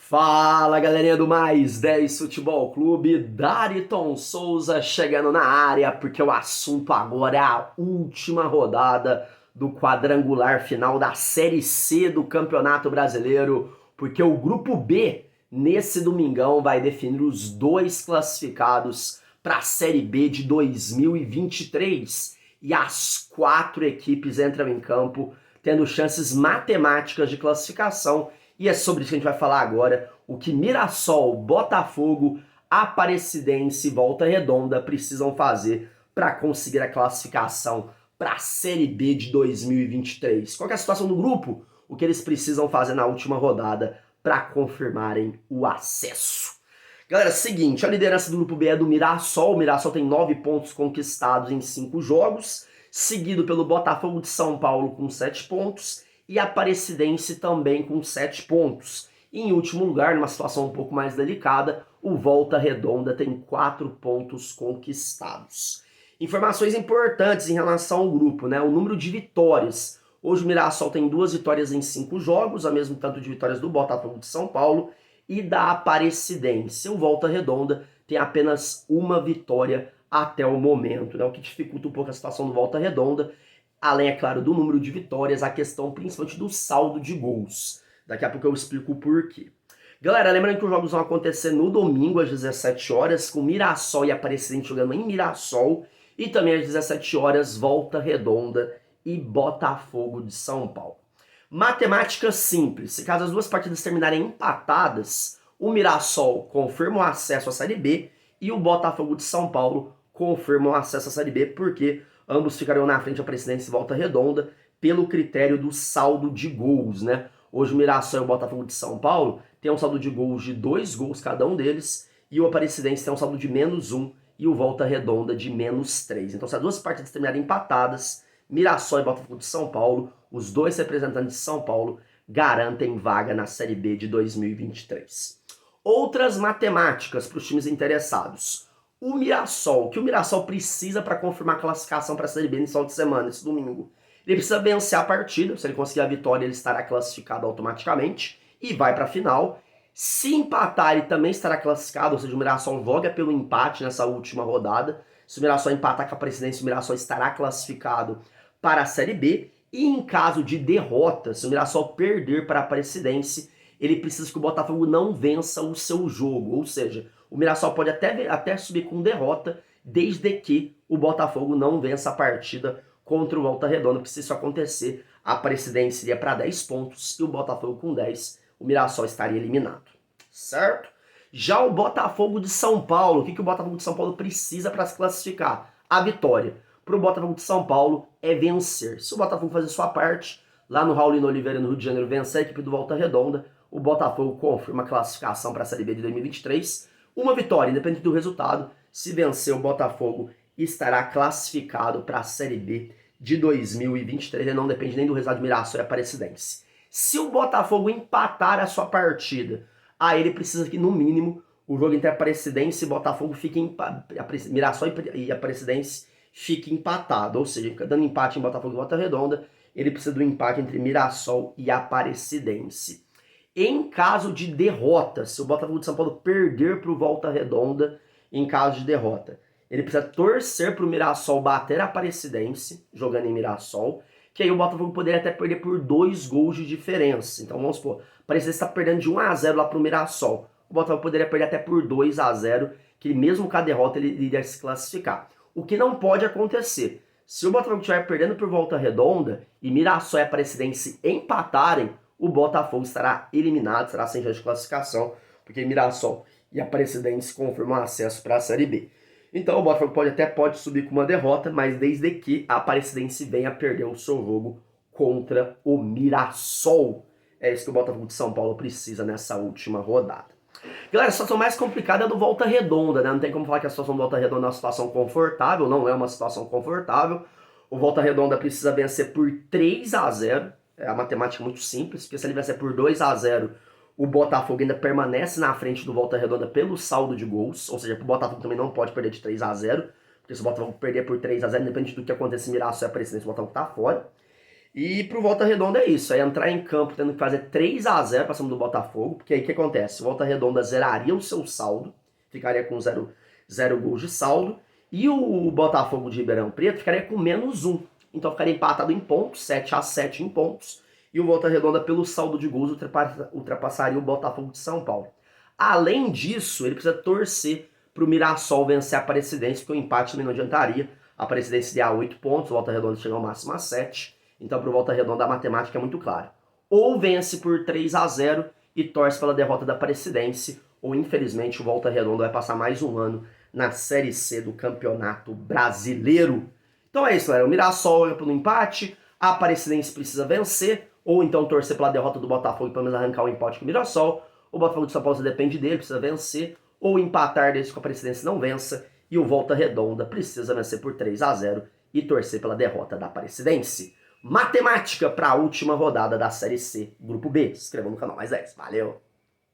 Fala, galerinha do Mais 10 Futebol Clube, Dariton Souza chegando na área, porque o assunto agora é a última rodada do quadrangular final da Série C do Campeonato Brasileiro, porque o Grupo B, nesse domingão, vai definir os dois classificados para a Série B de 2023, e as quatro equipes entram em campo, tendo chances matemáticas de classificação. E é sobre isso que a gente vai falar agora, o que Mirassol, Botafogo, Aparecidense e Volta Redonda precisam fazer para conseguir a classificação para a Série B de 2023. Qual é a situação do grupo? O que eles precisam fazer na última rodada para confirmarem o acesso. Galera, seguinte, a liderança do grupo B é do Mirassol. O Mirassol tem 9 pontos conquistados em 5 jogos, seguido pelo Botafogo de São Paulo com 7 pontos, e Aparecidense também com 7 pontos. E em último lugar, numa situação um pouco mais delicada, o Volta Redonda tem 4 pontos conquistados. Informações importantes em relação ao grupo, né? O número de vitórias. Hoje o Mirassol tem 2 vitórias em 5 jogos, a mesmo tanto de vitórias do Botafogo de São Paulo e da Aparecidense. O Volta Redonda tem apenas 1 vitória até o momento, né? O que dificulta um pouco a situação do Volta Redonda. Além, é claro, do número de vitórias, a questão principalmente do saldo de gols. Daqui a pouco eu explico o porquê. Galera, lembrando que os jogos vão acontecer no domingo às 17 horas, com Mirassol e Aparecidense jogando em Mirassol, e também às 17 horas, Volta Redonda e Botafogo de São Paulo. Matemática simples, se caso as duas partidas terminarem empatadas, o Mirassol confirma o acesso à Série B e o Botafogo de São Paulo confirma o acesso à Série B, porque ambos ficariam na frente da Aparecidense e Volta Redonda pelo critério do saldo de gols, né? Hoje o Mirassol e o Botafogo de São Paulo tem um saldo de gols de 2 gols cada um deles, e o Aparecidense tem um saldo de -1 e o Volta Redonda de -3. Então, se as duas partidas terminarem empatadas, Mirassol e Botafogo de São Paulo, os dois representantes de São Paulo, garantem vaga na Série B de 2023. Outras matemáticas para os times interessados. O que o Mirassol precisa para confirmar a classificação para a Série B nesse final de semana, esse domingo? Ele precisa vencer a partida, se ele conseguir a vitória ele estará classificado automaticamente e vai para a final. Se empatar ele também estará classificado, ou seja, o Mirassol joga pelo empate nessa última rodada. Se o Mirassol empatar com a Aparecidense, o Mirassol estará classificado para a Série B. E em caso de derrota, se o Mirassol perder para a Aparecidense, ele precisa que o Botafogo não vença o seu jogo, ou seja, o Mirassol pode até subir com derrota, desde que o Botafogo não vença a partida contra o Volta Redonda, porque se isso acontecer, a Aparecidense iria para 10 pontos e o Botafogo com 10, o Mirassol estaria eliminado, certo? Já o Botafogo de São Paulo, o que o Botafogo de São Paulo precisa para se classificar? A vitória. Para o Botafogo de São Paulo é vencer. Se o Botafogo fazer sua parte, lá no Raulino Oliveira, no Rio de Janeiro, vencer a equipe do Volta Redonda, o Botafogo confirma a classificação para a Série B de 2023. Uma vitória, independente do resultado, se vencer o Botafogo estará classificado para a Série B de 2023, ele não depende nem do resultado de Mirassol e Aparecidense. Se o Botafogo empatar a sua partida, aí ele precisa que, no mínimo, o jogo entre Aparecidense e Botafogo fique Mirassol e Aparecidense fique empatado, ou seja, dando empate em Botafogo e Volta Redonda, ele precisa do empate entre Mirassol e Aparecidense. Em caso de derrota, se o Botafogo de São Paulo perder para o Volta Redonda, em caso de derrota, ele precisa torcer para o Mirassol bater a Aparecidense, jogando em Mirassol, que aí o Botafogo poderia até perder por 2 gols de diferença. Então vamos supor, a Aparecidense está perdendo de 1-0 lá para o Mirassol. O Botafogo poderia perder até por 2-0, que mesmo com a derrota ele iria se classificar. O que não pode acontecer. Se o Botafogo estiver perdendo por Volta Redonda e Mirassol e Aparecidense empatarem, o Botafogo estará eliminado, estará sem chance de classificação, porque Mirassol e Aparecidense confirmam acesso para a Série B. Então o Botafogo pode subir com uma derrota, mas desde que a Aparecidense venha a perder o seu jogo contra o Mirassol. É isso que o Botafogo de São Paulo precisa nessa última rodada. Galera, a situação mais complicada é do Volta Redonda, né? Não tem como falar que a situação do Volta Redonda é uma situação confortável, não é uma situação confortável. O Volta Redonda precisa vencer por 3-0, a matemática é muito simples, porque se ele vencer por 2-0, o Botafogo ainda permanece na frente do Volta Redonda pelo saldo de gols, ou seja, o Botafogo também não pode perder de 3-0, porque se o Botafogo perder por 3-0, independente do que acontecer em Mirassol e Aparecidense, o Botafogo tá fora. E pro Volta Redonda é isso, é entrar em campo tendo que fazer 3-0 pra cima do Botafogo, porque aí o que acontece? O Volta Redonda zeraria o seu saldo, ficaria com 0 gols de saldo, e o Botafogo de Ribeirão Preto ficaria com -1. Então ficaria empatado em pontos, 7-7 em pontos, e o Volta Redonda, pelo saldo de gols, ultrapassaria o Botafogo de São Paulo. Além disso, ele precisa torcer pro Mirassol vencer a Aparecidense, porque o empate também não adiantaria. A Aparecidense dá 8 pontos, o Volta Redonda chega ao máximo a 7. Então, pro Volta Redonda, a matemática é muito clara. Ou vence por 3-0 e torce pela derrota da Aparecidense, ou infelizmente o Volta Redonda vai passar mais um ano na Série C do Campeonato Brasileiro. Então é isso, galera. O Mirassol olha pelo empate, a Aparecidense precisa vencer, ou então torcer pela derrota do Botafogo e pelo menos arrancar o empate com o Mirassol. O Botafogo de São Paulo depende dele, precisa vencer, ou empatar desde que a Aparecidense não vença, e o Volta Redonda precisa vencer por 3-0 e torcer pela derrota da Aparecidense. Matemática para a última rodada da Série C, Grupo B. Se inscreva no canal mais 10. Valeu!